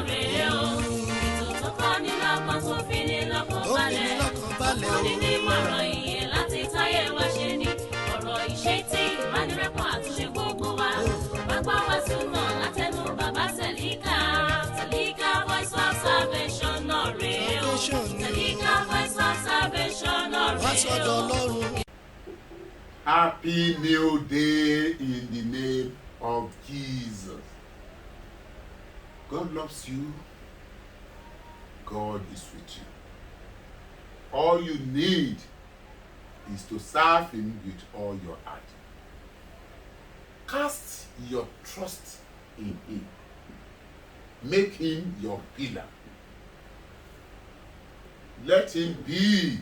rèé o. Ètò tó kọ́ ni lọ́gbọ́n tó fi ní lọ́kàn balẹ̀. Fúnni ní ìmọ̀ràn ìyè láti táyé wa ṣe ni. Ọ̀rọ̀ ìṣítí ìbánirẹ́pọ̀ àtúnṣe gbogbo wa. Bàbá wa súnmọ́ látẹnu bàbá Sẹ̀líkà. Sẹ̀líkà Voice of Salvation náà rèé o. Sẹ̀líkà Voice of Salvation náà rèé o. Happy New Day in the name of Jesus. God loves you. God is with you. All you need is to serve Him with all your heart. Cast your trust in Him. Make Him your pillar. Let Him be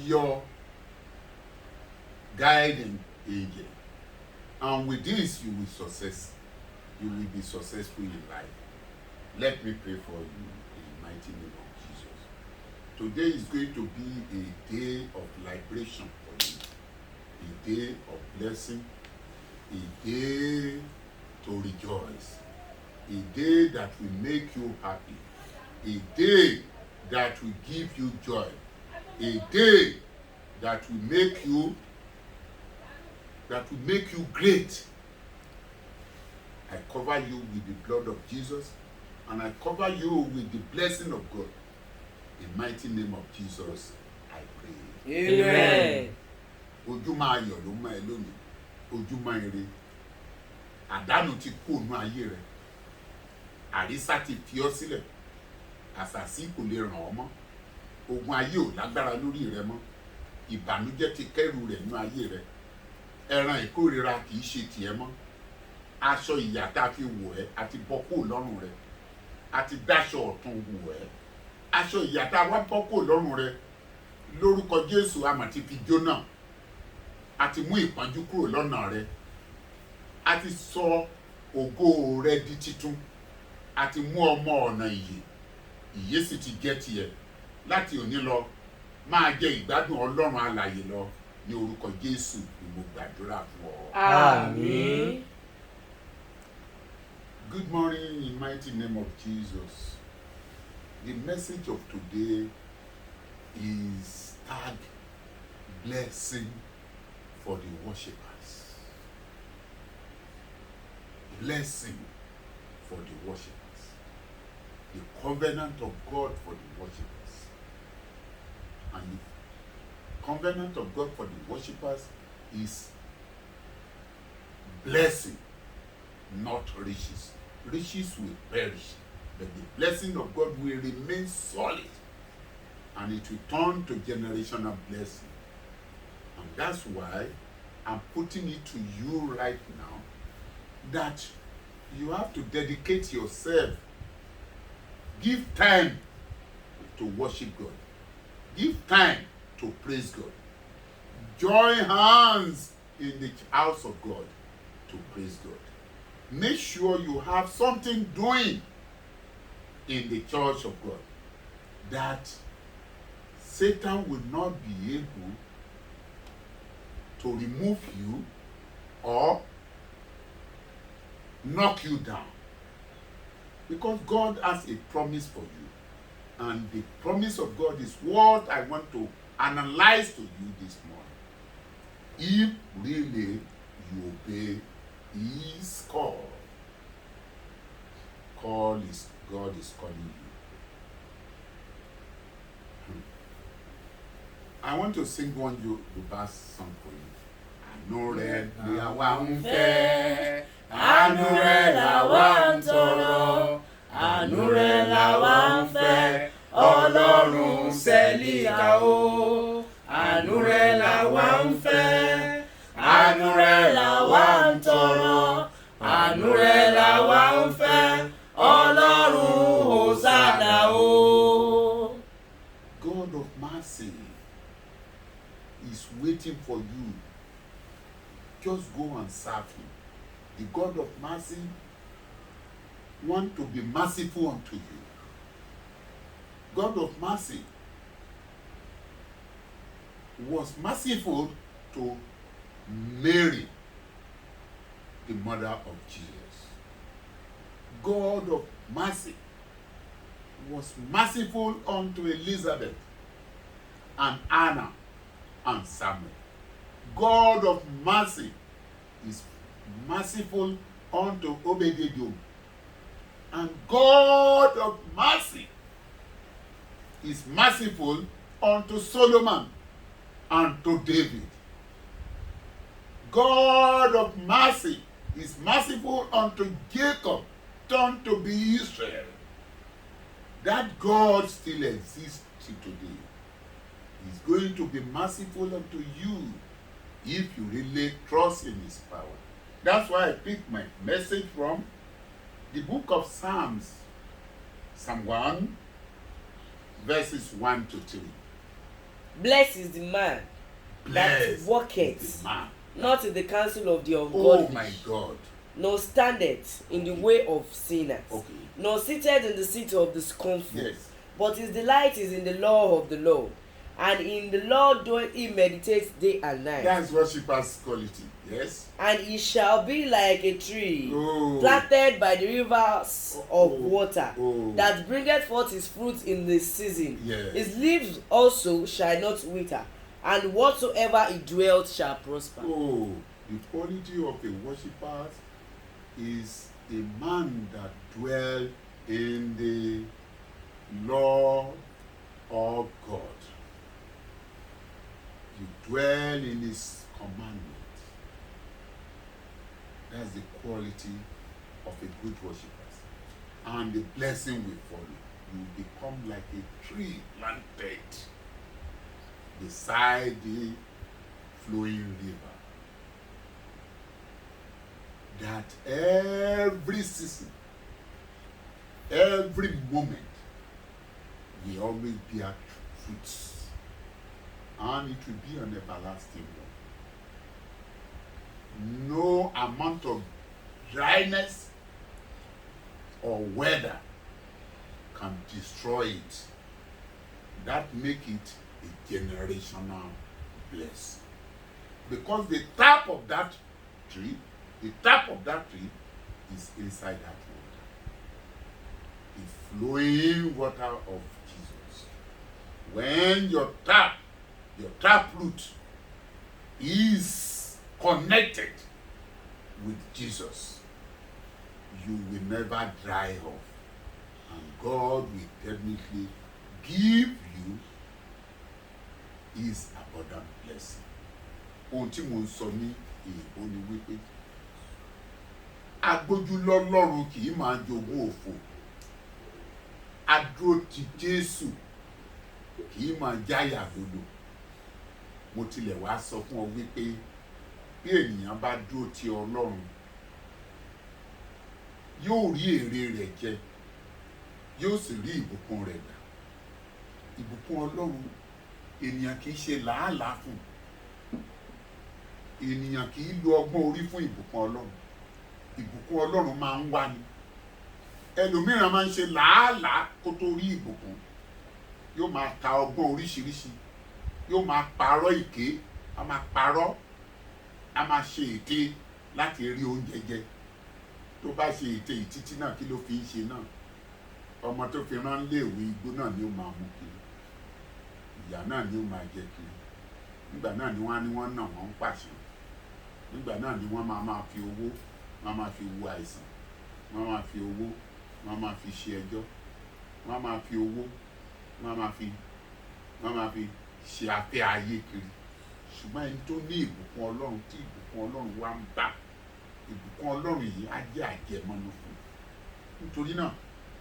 your guiding angel. And with this, you will success. You will be successful in life. Let me pray for you in the mighty name of Jesus. Today is going to be a day of liberation for you. A day of blessing. A day to rejoice. A day that will make you happy. A day that will give you joy. A day that will make you great. I cover you with the blood of Jesus, and I cover you with the blessing of God. In the mighty name of Jesus, I pray. Amen. Ojúmọ́ ayọ̀ ló mọ́ ẹ lónìí. Ojúmọ́ ire. Àdánù ti kú ònú ayé rẹ. Àrísà ti fi ọ́ sílẹ̀. Àṣàsí kò lè ràn ọ́ mọ́. Ogun ayé ò lágbára lórí rẹ mọ́. Ìbànújẹ́ ti kẹ́rù rẹ̀ nú ayé rẹ. Ẹran ìkórira kì í ṣe tiẹ̀ mọ́. Aṣọ ìyà tá a fi wọ̀ ẹ́ àti bọ́ kúrò lọ́rùn rẹ. Àti dáṣọ ọ̀tun wọ̀ ẹ́. Aṣọ ìyà tá a wá bọ́ kúrò lọ́rùn rẹ. Lórúkọ Jésù àmọ́ ti fi jóná. Àti mú ìpọ́njú kúrò lọ́nà rẹ. Àti sọ ògo rẹ di titun. Àti mú ọmọ ọ̀nà ìyè. Ìyè sì ti jẹ́ tiẹ̀. Láti òní lọ máa jẹ ìgbádùn Ọlọ́run alààyè lọ. Ní orúkọ Jésù ni mo gbàdúrà fún ọ. Àmín. Good morning in mighty name of Jesus. The message of today is tag blessing for the worshippers. Blessing for the worshippers. The covenant of God for the worshippers. And the covenant of God for the worshippers is blessing, not riches. Riches will perish, but the blessing of God will remain solid, and it will turn to generational blessing. And that's why I'm putting it to you right now that you have to dedicate yourself. Give time to worship God. Give time to praise God. Join hands in the house of God to praise God. Make sure you have something doing in the church of God that Satan will not be able to remove you or knock you down. Because God has a promise for you. And the promise of God is what I want to analyze to you this morning. If really you obey His call, God is calling you. I want to sing one Yoruba song for you. Àánú rẹ̀ ni àwa ń fẹ́, Àánú rẹ̀ làwa ń tọrọ, àánú rẹ̀ làwa ń fẹ́, Ọlọ́run Sẹ̀líkà o. Àánú rẹ̀ làwa ń fẹ́, àánú rẹ̀ làwa ń tọrọ, àánú rẹ̀ làwa ń fẹ́, Ọlọ́run Hòsánà o. God of mercy is waiting for you. Just go and serve Him. The God of mercy wants to be merciful unto you. God of mercy was merciful to Mary, the mother of Jesus. God of mercy was merciful unto Elizabeth and Anna and Samuel. God of mercy is merciful unto Obed-Edom. And God of mercy is merciful unto Solomon and to David. God of mercy is merciful unto Jacob, turned to be Israel. That God still exists today. He's going to be merciful unto you if you really trust in his power. That's why I picked my message from the book of Psalms, Psalm 1, verses 1 to 3. Blessed is the man that Blessed walketh is the man. not in the counsel of the Oh ungodly, my God. nor standeth in the way of sinners, Okay. nor seated in the seat of the scornful. Yes. But his delight is in the law of the Lord, and in the law doeth he meditates day and night. That's worshipper's quality. Yes. And he shall be like a tree Oh. planted by the rivers of water, Oh. that bringeth forth his fruit in the season. Yes. His leaves also shall not wither, and whatsoever he dwelleth shall prosper. Oh, the quality of a worshipper is a man that dwells in the law of God. You dwell in his commandment. That's the quality of a good worshiper. And the blessing will follow. You become like a tree planted beside the flowing river. That every season, every moment, will always bear fruits. And it will be an everlasting one. No amount of dryness or weather can destroy it. That make it a generational blessing. Because the top of that tree is inside that water. The flowing water of Jesus. When your tap root is connected with Jesus, you will never dry off. And God will definitely give you his abundant blessing. Ohun tí mo ń sọ ní èèbó ni wípé agbójúlọ́lọ́run kì í máa jogún òfò. Adúró ti Jésù kì í máa jáyà lódò. Mo tilẹ̀ wá sọ fún ọ wípé bí ènìyàn bá dúró ti Ọlọ́run yóò rí èrè rẹ̀ jẹ, yóò sì rí ìbùkún rẹ̀ gbà. Ìbùkún Ọlọ́run ènìyàn kì í ṣe làálàá fún. Ènìyàn kì í lo ọgbọ́n orí fún ìbùkún Ọlọ́run. Ìbùkún Ọlọ́run máa ń wá ni. Ẹlòmíràn máa ń ṣe làálàá kó tó rí ìbùkún. Yóò máa ta ọgbọ́n oríṣiríṣi. Yóò máa parọ́ èké. A máa parọ́. A máa ṣe èké láti rí oúnjẹ jẹ. Tó bá ṣe ète ìtítí náà kí ló fi ń ṣe náà? Ọmọ tó fi rán léèwé igbó náà ni ó máa mú kiri. Ìyà náà ni ó máa jẹ kiri. Nígbà náà ni wọ́n á ní wọ́n nà wọ́n ń pàṣẹ. Nígbà náà ni wọ́n máa fi owó, wọ́n máa fi wo àìsàn, wọ́n máa fi owó, wọ́n máa fi ṣe ẹjọ́, wọ́n máa fi owó, wọ́n máa fi ṣe afẹ́ ayé kiri. Ṣùgbọ́n ẹni tó ní ìbùkún Ọlọ́run tí ìbùkún Ọlọ́run wá ń bá, ìbùkún Ọlọ́run yìí á jẹ́ àjẹmọ́nú fún un. Nítorí náà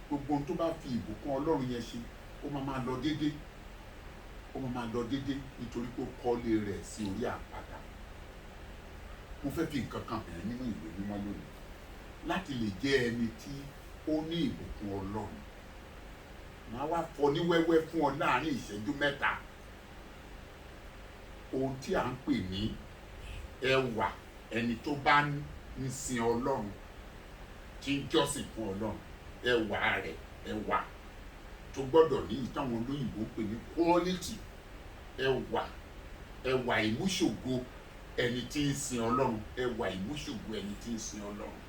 gbogbo ohun tó bá fi ìbùkún Ọlọ́run yẹn ṣe ó máa lọ déédéé. Ó máa lọ déédéé nítorí pé ó kọ́lé rẹ̀ sí orí àpáta. Mo fẹ́ fi nǹkan kan hàn nínú ìwé mímọ́ lónìí láti lè jẹ́ ẹni tí ó ní ìbùkún Ọlọ́run. Màá wá fọ ní wẹ́wẹ́ fún ọ láàrin ìṣẹ́jú mẹ́ta. Ohun tí à ń pè ní ẹwà ẹni tó bá ń sin Ọlọ́run tí ń jọ́sìn fún Ọlọ́run. Ẹwà rẹ̀, ẹwà tó gbọ́dọ̀ ní ìtàwọn olóyìnbó pè ní quality. Ẹwà ìmúṣògo ẹni tí ń sin Ọlọ́run. Ẹwà ìmúṣògo ẹni tí ń sin Ọlọ́run.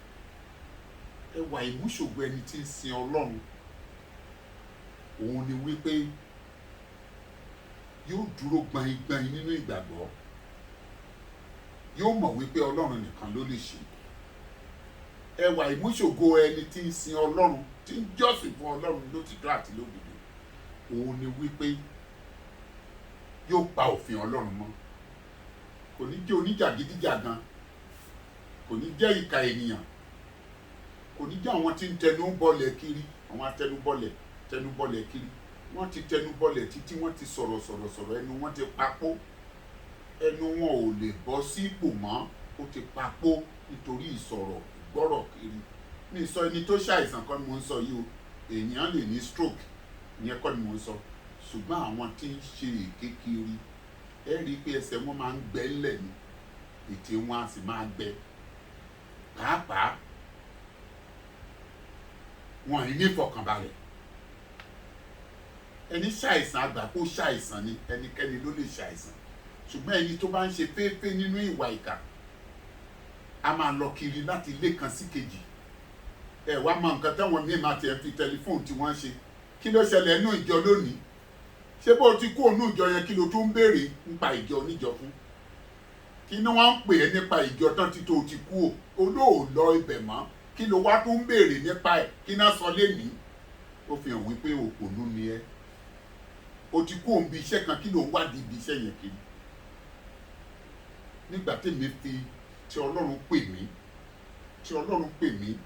ẹwà ìmúṣògo ẹni tí ń sin Ọlọ́run òun ni wípé yóò dúró gbọ̀nyìngbọ̀nyìn nínú ìgbàgbọ́, yóò mọ̀ wípé Ọlọ́run nìkan ló lè ṣe. Ẹwà ìmúṣògo ẹni tí ń sin Ọlọ́run, tí ń jọ́sìn fún Ọlọ́run lótìtọ́ àti lódodo, òun ni wípé yóò pa òfin Ọlọ́run mọ́. Kò ní jẹ́ oníjàgídíjàgan, kò ní jẹ́ ìkà ènìyàn, kò ní jẹ́ àwọn tí ń tẹnu bọlẹ̀ kiri, àwọn atẹnubọlẹ̀ kiri. Wọ́n ti tẹnubọlẹ̀ títí wọ́n ti sọ̀rọ̀ ẹnu wọn ti papò, ẹnu wọn ò lè bọ́ sí ipò mọ́, ó ti papò nítorí ìsọ̀rọ̀ ìgbọ́rọ̀ kiri. Mi sọ ẹni tó ṣàìsàn kọ́ ni mo ń sọ yìí o, èèyàn lè ní stroke, ìyẹn kọ́ ni mo ń sọ. Ṣùgbọ́n àwọn tí ń ṣe èké kiri, ẹ rí i pé ẹsẹ̀ wọn máa ń gbẹ ńlẹ̀ ni, ètè wọn á sì máa gbẹ. Pàápàá wọn ì ní ìfọ̀kànbalẹ̀. Ẹni ṣàìsàn àgbà kó ṣàìsàn ni, ẹnikẹ́ni ló lè ṣàìsàn. Ṣùgbọ́n ẹni tó bá ń ṣe fééfé nínú ìwà ìkà, a máa lọ kiri láti ilé kan sí kejì. Ẹ wá mọ nǹkan táwọn míì máa tiẹ̀ fi tẹlifóònù tí wọ́n ṣe. Kí ló ṣẹlẹ̀ nínú ìjọ lónìí? Ṣé bó ti kú ònú ìjọ yẹn kí ló tún ń béèrè nípa ìjọ oníjọ fún? Kí ni wọ́n ń pè é nípa ìjọ tán tí tó ti kú o? Olóò lọ ibẹ̀ mọ́. Kí ló wá tún ń béèrè nípa ẹ̀? Kí náà sọ lénìí? Ó fi hàn wípé òpònú ni ẹ́. O ti kú òun bí iṣẹ́ kan, kí ló ń wádìí ibi iṣẹ́ yẹn kiri? Nígbà tèmi fi tí Ọlọ́run pè mí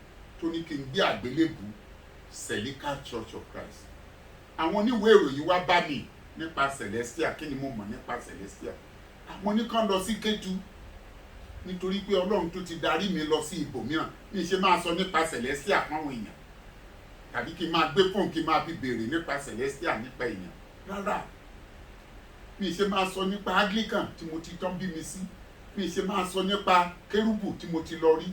tó ní kí n gbé àgbélébù Celical Church of Christ. Àwọn oníwèé ìròyìn wá bá mi nípa Celestial. Kí ni mo mọ̀ nípa Celestial? Àwọn oníkan lọ sí Kétu nítorí pé Ọlọ́run tó ti darí mi lọ sí ibòmíràn. Mi ṣe máa sọ nípa Celestial fáwọn èèyàn, tàbí kí n máa gbé fóònù kí n máa fi béèrè nípa Celestial nípa èèyàn. Rárá, mi ṣe máa sọ nípa Anglican tí mo ti tán bí mi sí, mi ṣe máa sọ nípa Kérúbù tí mo ti lọ rí.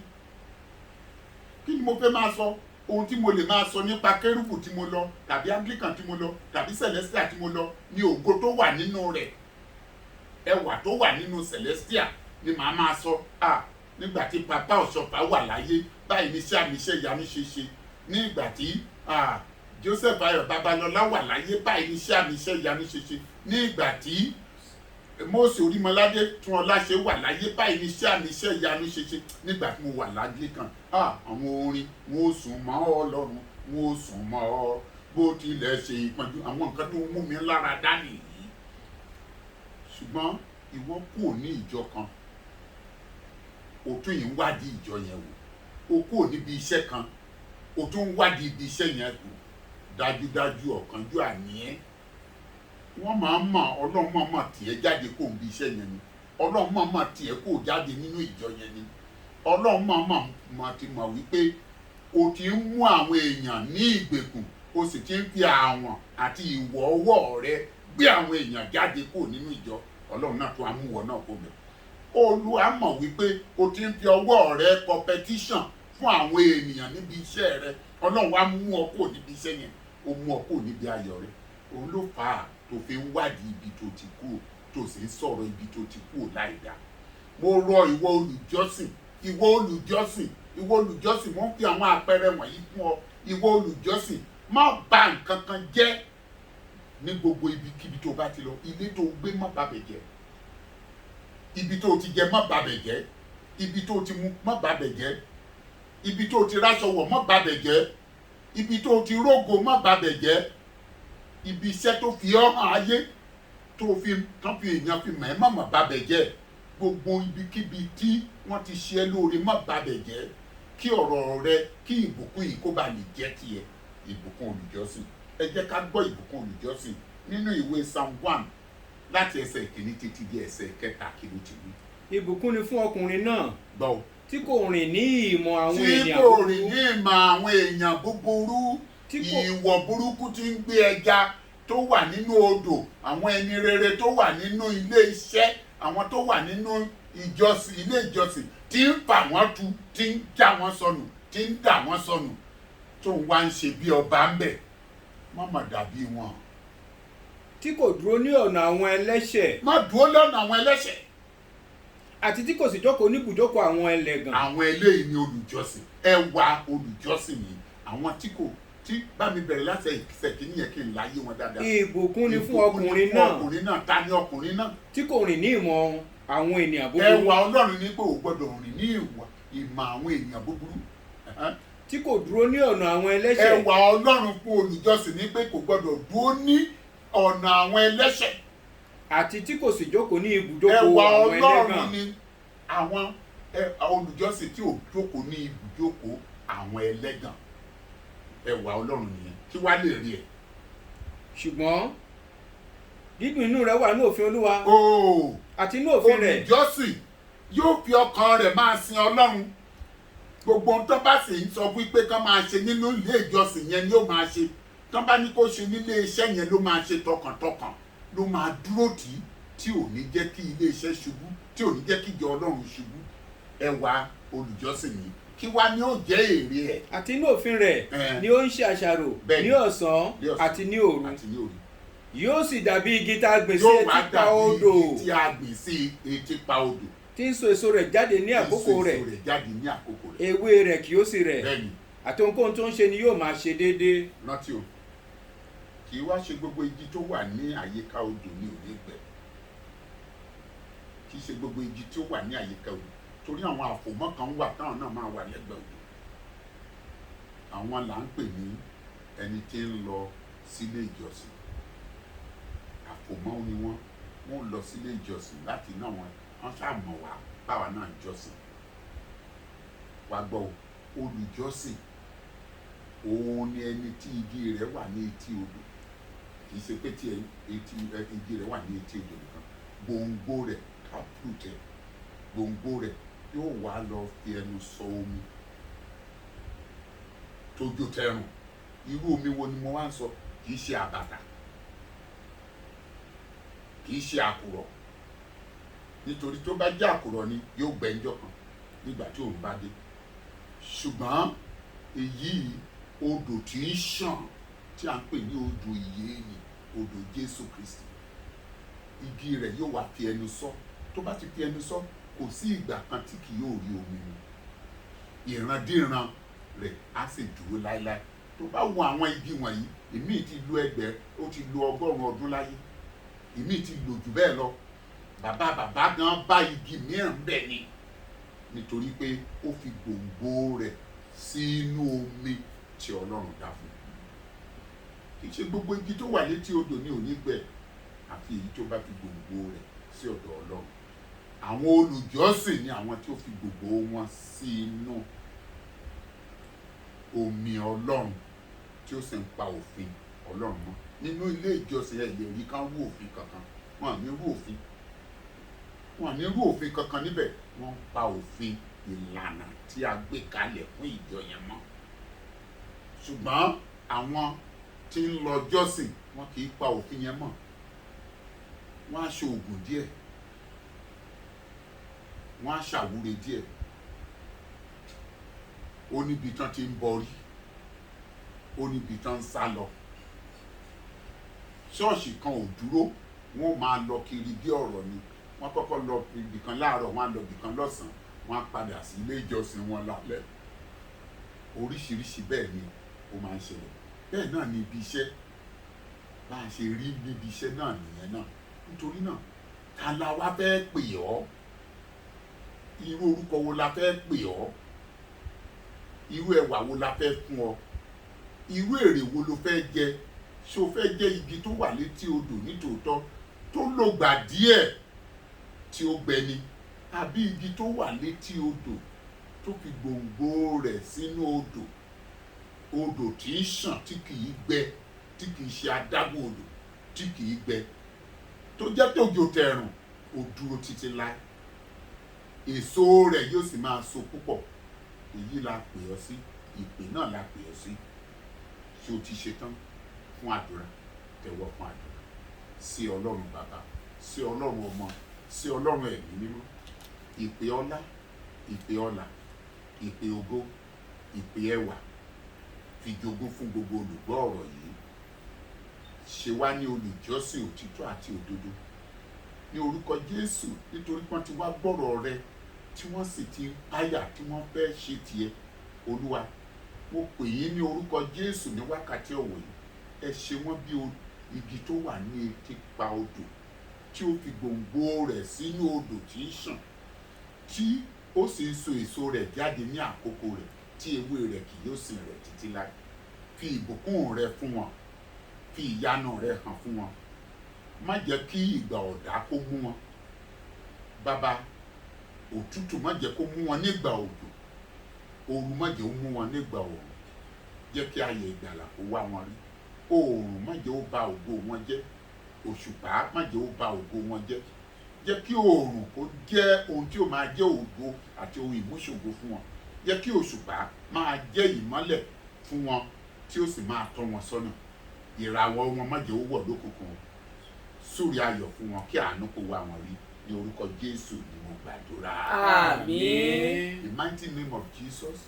Kí ni mo fẹ́ máa sọ? Ohun tí mo lè máa sọ nípa Kérúbù tí mo lọ, tàbí Anglican tí mo lọ, tàbí Celestial tí mo lọ, ni ògo tó wà nínú rẹ̀, ẹwà tó wà nínú Celestial ni màá máa sọ. Nígbà tí Papa Ọ̀ṣọ́fà wà láyé, báyìí ni iṣẹ́ àmì iṣẹ́ ìyanu ṣe ṣe. Ní ìgbà tí Joseph Ayọ̀ Babalọ́lá wà láyé, báyìí ní iṣẹ́ àmì iṣẹ́ ìyanu ṣe ṣe. Ní ìgbà tí Mósè Orímọládé Túnọláṣe wà láyé, báyìí ní iṣẹ́ àmì iṣẹ́ ìyanu ṣe ṣe. Nígbà tí mo wà l'Anglican, àwọn orin mo sùn mọ́ Ọlọ́run, mo sùn mọ́ ọ bó tilẹ̀ ṣe ìpọ́njú, àwọn nǹkan tó mú mi lára dá nìyí. Ṣùgbọ́n ìwọ kò ní ìjọ kan, o tún yìí ń wádìí ìjọ yẹn wò. O kò níbi iṣẹ́ kan, o tún ń wádìí ibi iṣẹ́ yẹn wò. Dájúdájú ọ̀kánjú àní ẹ́. Wọ́n máa ń mọ̀, Ọlọ́run máa mọ̀ tiẹ̀ jáde kó ń bí iṣẹ́ yẹn ni. Ọlọ́run máa mọ̀ tiẹ̀ kó jáde nínú ìjọ yẹn ni. Ọlọ́run máa mọ̀ ti mọ̀ wípé o ti ń mú àwọn èèyàn ní ìgbèkùn, o sì ti ń fi àwọn àti ìwọ ọwọ́ rẹ gbé àwọn èèyàn jáde kó nínú ìjọ. Ọlọ́run náà tó amúwọ náà kó bẹ̀. Olúwa mọ̀ wípé o ti ń fi ọwọ́ rẹ competition fún àwọn ènìyàn níbi iṣẹ́ rẹ. Ọlọ́run wá mú ọ kó níbi iṣẹ́ yẹn, ó mú ọ kó níbi ayọ̀ rẹ. Òun ló fà á tó fi ń wádìí ibi tó ti kú, tó sì ń sọ̀rọ̀ ibi tó ti kú láìda. Mo rọ ìwọ olùjọ́sìn, mo ń fi àwọn àpẹẹrẹ wọ̀nyí fún ọ. Ìwọ olùjọ́sìn, má bà nǹkan kan jẹ́ ní gbogbo ibikíbi tó bá ti lọ. Ilé tó gbé má bà bẹ̀ jẹ́, ibi tó ti jẹ má bà bẹ̀ jẹ́, ibi tó ti mu má bà bẹ̀ jẹ́, ibi tó ti ráṣọ wọ̀ má bà bẹ̀ jẹ́, ibi tó ti rógo má bà bẹ̀ jẹ́, ibi iṣẹ́ tó fi ọ́ hàn ayé tó fi èèyàn fi mọ̀ ẹ́ má bà bẹ̀ jẹ́. Gbogbo ibikíbi tí wọ́n ti ṣe ẹ́ lóore má bà bẹ̀ jẹ́, kí ọ̀rọ̀ rẹ, kí ìbùkún yìí kó bá lè jẹ́ tiẹ̀. Ìbùkún olùjọ́sìn. Ẹ jẹ́ ká gbọ́ ìbùkún olùjọ́sìn nínú ìwé Psalm 1 láti ẹsẹ̀ ìkíní títí di ẹsẹ̀ kẹta kí ló ti wí. Ìbùkún ni fún ọkùnrin náà gbọ́ tí kò rìn ní ìmọ̀ àwọn èèyàn tí kò rìn ní ìmọ̀ àwọn èèyàn búburú, ìwọ̀ burúkú tí ń gbé ẹja tó wà nínú odò, àwọn ẹni rere tó wà nínú ilé iṣẹ́, àwọn tó wà nínú ìjọsìn, ilé ìjọsìn, tí ń fà wọ́n tu, tí ń já wọ́n sọnù, tí ń dà wọ́n sọnù, tó ń wá ń ṣe bí ọba ń bẹ̀. Má mà dàbí wọn. Tí kò dúró ní ọ̀nà àwọn ẹlẹ́ṣẹ̀. Má dúró lọ́nà àwọn ẹlẹ́ṣẹ̀. àti tí kò sì jókòó ní ibùjókòó àwọn ẹlẹ́gàn. àwọn eléyìí ni olùjọ́sìn. ẹwà olùjọ́sìn ni àwọn tí bá mi bẹ̀rẹ̀ láti ẹsẹ̀ kìíní yẹn kí n láyé wọn dáadáa. ìbùkún ni fún ọkùnrin náà. ọkùnrin náà ta ni ọkùnrin náà. tí kò rìn ní ìmọ̀ àwọn ènìyàn búburú. ẹwà Ọlọ́run ní pé ò gbọ́dọ̀ rìn ní ìmọ̀ àwọn ènìyàn búburú. tí kò dúró ní ọ̀nà àwọn ẹlẹ́ṣẹ̀. ẹwà Ọlọ́run fún olùjọ́sìn ní pé kò gbọ́dọ̀ dúró ní ọ̀nà àwọn ẹlẹ́ṣẹ̀. àti tí kò sì jókòó ní ibùjókòó ẹwà àwọn Ọlọ́run ẹlẹ́gàn. ni àwọn olùjọ́sìn tí ò jókòó ní ibùjókòó àwọn ẹlẹ́gàn. ẹwà Ọlọ́run nìyẹn kí wàá lè rí ẹ. ṣùgbọ́n dídùn inú rẹ̀ wà ní òfin Olúwa. ooo àti inú òfin rẹ̀. olùjọ́sìn yóò fi ọkàn rẹ̀ máa sin Ọlọ́run. gbogbo ohun tó bá sì ń sọ wípé kán máa ṣe nínú ilé ìjọsìn yẹn ni ó máa ṣe. tán bá ní kó ṣe nílé iṣẹ́ yẹn ló máa ṣe tọkàntọkàn ló máa dúró tí ò ní jẹ́ kí ilé iṣẹ́ ṣubú tí ò ní jẹ́ kí ìjọ Ọlọ́run ṣubú. ẹwà olùjọ́sìn ni kí wá ní ó jẹ́ èrè ẹ̀. àti inú òfin rẹ̀ ni ó ń ṣe àṣàrò ní ọ̀sán àti ní òru. yóò sì dàbí igi tá a gbìn sí etí pa odò. yóò wá dàbí igi tí a gbìn sí etí pa odò. tí ń so èso rẹ̀ jáde ní àkókò rẹ̀. ewé rẹ̀ kì yóò sì rẹ̀. bẹ́ẹ̀ni. àti ohunkóhun tó ń ṣe ni yóò máa ṣe déédéé. rántí o kì í wá ṣe gbogbo igi tó wà ní àyíká odò ní òní gbẹ. kì í ṣe gbogbo igi tó wà ní àyíká odò torí àwọn àfòmọ́ kan wà táwọn náà máa wà lẹ́gbẹ̀ẹ́ odò. àwọn là ń pè ní ẹni tí ń lọ sílé ìjọsìn. àfòmọ́ ni wọ́n lọ sílé ìjọsìn láti náà wọ́n ṣàmọ̀ wá báwa náà jọ́sìn. wá gbọ́ olùjọ́sìn òun ni ẹni tí igi rẹ̀ wà ní etí odò. kì í ṣe pé tí igi rẹ̀ wà ní etí odò nìkan gbòǹgbò rẹ̀ kápùtẹ̀ gbòǹgbò rẹ̀ yóò wá lọ fi ẹnu sọ omi tójó tẹrùn. irú omi wo ni mo wá ń sọ? kì í ṣe àbàtà kì í ṣe àkùrọ̀ nítorí tó bá jẹ́ àkùrọ̀ ni yóò gbẹ́njọ́ kan nígbà tí òun bá dé. ṣùgbọ́n èyí odò tí ń ṣàn tí a ń pè ní odò ìyè ni odò Jésù Kristi. igi rẹ̀ yóò wá fi ẹnu sọ. tó bá ti fi ẹnu sọ kò sí ìgbà kan tí kì yóò rí omi mu. ìrandíran rẹ̀ á sì dúró láéláé. tó bá wo àwọn igi wọ̀nyí ìmíì ti lo ó ti lo 100 ọdún láyé ìmíì ti lò jù bẹ́ẹ̀ lọ. bàbá gan bá igi mìíràn bẹ́ẹ̀ ni nítorí pé ó fi gbòǹgbò rẹ̀ sínú omi tí Ọlọ́run dá fún. kì í ṣe gbogbo igi tó wà létí odò ní òní gbẹ àfi èyí tó bá fi gbòǹgbò rẹ̀ sí ọ̀dọ̀ Ọlọ́run. àwọn olùjọ́sìn ni àwọn tí ó fi gbòǹgbò wọn sínú omi Ọlọ́run tí ó sì ń pa òfin Ọlọ́run mọ́. nínú ilé ìjọsìn ẹ̀ lè rí kán rú òfin kankan wọn à ní rú òfin kankan níbẹ̀ wọ́n ń pa òfin ìlànà tí a gbé kalẹ̀ fún ìjọ yẹn mọ́. ṣùgbọ́n àwọn tí ń lọ jọ́sìn wọn kì í pa òfin yẹn mọ́. wọ́n á ṣoògùn díẹ̀ wọ́n á ṣàwúre díẹ̀. ó níbi tán ti ń bọrí ó níbi tán ń sá lọ. ṣọ́ọ̀ṣì kan ò dúró wọ́n máa lọ kiri bí ọ̀rọ̀ ni. wọ́n kọ́kọ́ lọ ibì kan láàárọ̀ wọ́n á lọ ibì kan lọ́sàn-án wọ́n á padà sí ilé ìjọsìn wọn lálẹ́. oríṣiríṣi bẹ́ẹ̀ ni ó máa ń ṣẹlẹ̀. bẹ́ẹ̀ náà ni ibi iṣẹ́ bá a ṣe rí níbi iṣẹ́ náà nìyẹn náà. nítorí náà ta la wá fẹ́ pè ọ́? irú orúkọ wo la fẹ́ pè ọ́? irú ẹwà wo la fẹ́ fún ọ? irú èrè wo lo fẹ́ jẹ? ṣé o fẹ́ jẹ́ igi tó wà létí odò nítòótọ́ tó lògbà díẹ̀ tí ó gbẹ ni àbí igi tó wà létí odò tó fi gbòǹgbò rẹ̀ sínú odò tí ń ṣàn tí kìí gbẹ tí kìí ṣe adágún odò tí kìí gbẹ tó jẹ́ tójò tẹ̀rùn ó dúró títí láé èso rẹ̀ yóò sì máa so púpọ̀. èyí la pè ọ́ sí ìpè náà la pè ọ́ sí. ṣé o ti ṣetán fún àdúrà? tẹ́wọ́ fún àdúrà sí Ọlọ́run bàbá sí Ọlọ́run ọmọ sí Ọlọ́run ẹ̀mí mímọ́. ìpè ọlá ìpè ọlà ìpè ògo ìpè ẹwà fi jogún fún gbogbo olùgbọ́ ọ̀rọ̀ yìí. ṣe wá ní olùjọ́sìn òtítọ́ àti òdodo ní orúkọ Jésù, nítorí wọ́n ti wá gbọ́rọ̀ rẹ tí wọ́n sì ti páyà tí wọ́n fẹ́ ṣe tiẹ̀. Olúwa, mo pè yín ní orúkọ Jésù ní wákàtí ọ̀wọ̀ yìí. Ẹ ṣe wọ́n bí igi tó wà ní etí pa odò, tí ó fi gbòǹgbò rẹ̀ sínú odò tí ń ṣàn, tí ó sì ń so èso rẹ̀ jáde ní àkókò rẹ̀, tí ewé rẹ̀ kì yóò sì rẹ̀ títí láé. Fi ìbùkún rẹ fún wọn, fi ìyanu rẹ hàn fún wọn. Má jẹ́ kí ìgbà ọ̀dá kó mú wọn. Bàbá, òtútù má jẹ́ kó mú wọn nígbà òjò, ooru má jẹ́ ó mú wọn nígbà òòrùn. Jẹ́ kí ayọ̀ ìgbàlà kó wá wọn rí. Oòrùn má jẹ́ ó ba ògo wọn jẹ́, òṣùpá má jẹ́ ó ba ògo wọn jẹ́. Jẹ́ kí oòrùn kó jẹ́ ohun tí ó máa jẹ́ ògo àti ohun ìmúṣògo fún wọn. Jẹ́ kí òṣùpá máa jẹ́ ìmọ́lẹ̀ fún wọn tí ó sì máa tọ́ wọn sọ́nà. Ìràwọ̀ wọn má jẹ́ ó wọ̀ lókùnkùn. Súre ayọ̀ fún wọn kí àánú kó wá wọn rí. Ní orúkọ Jésù ni mo gbàdúrà. Àmín. In the mighty name of Jesus,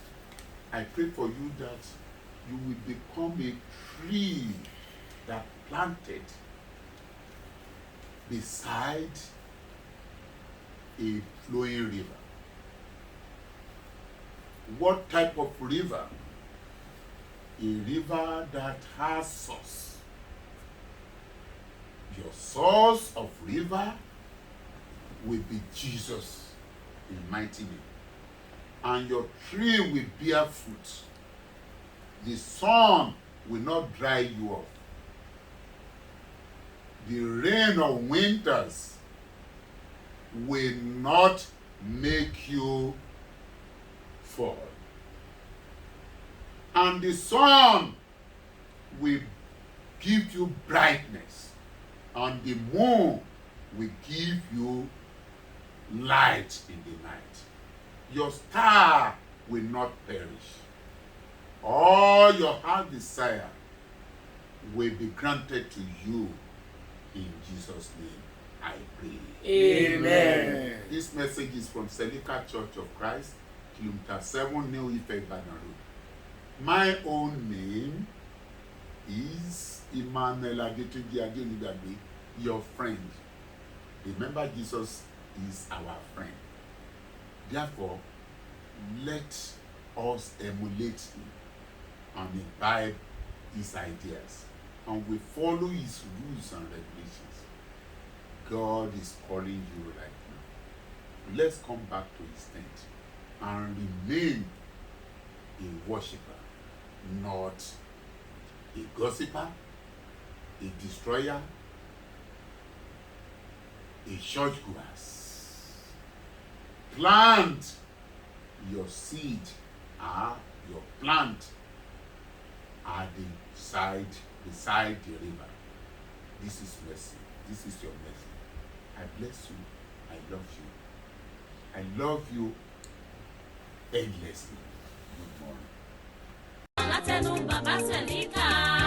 I pray for you that you will become a tree that planted beside a flowing river. What type of river? A river that has source. Your source of river will be Jesus in mighty name. And your tree will bear fruit. The sun will not dry you off. The rain of winters will not make you fall. And the sun will give you brightness, and the moon will give you light in the night. Your star will not perish. All your heart desire will be granted to you. In Jesus' name, I pray. Amen. This message is from Selika Church of Christ, Kilometer 7, New Ife, Ibadan Road. My own name is Emmanuel Adetunji Adenigbabe, your friend. Remember, Jesus is our friend. Therefore, let us emulate him and imbibe his ideas, and we follow his rules and regulations. God is calling you right now. Let's come back to his tent and remain a worshiper, not a gossiper, a destroyer, a churchgoers. Plant your seed, your plant at the side, beside the river. This is mercy. This is your mercy. I bless you. I love you. I love you endlessly. Good morning. Látẹnu bàbá Selika.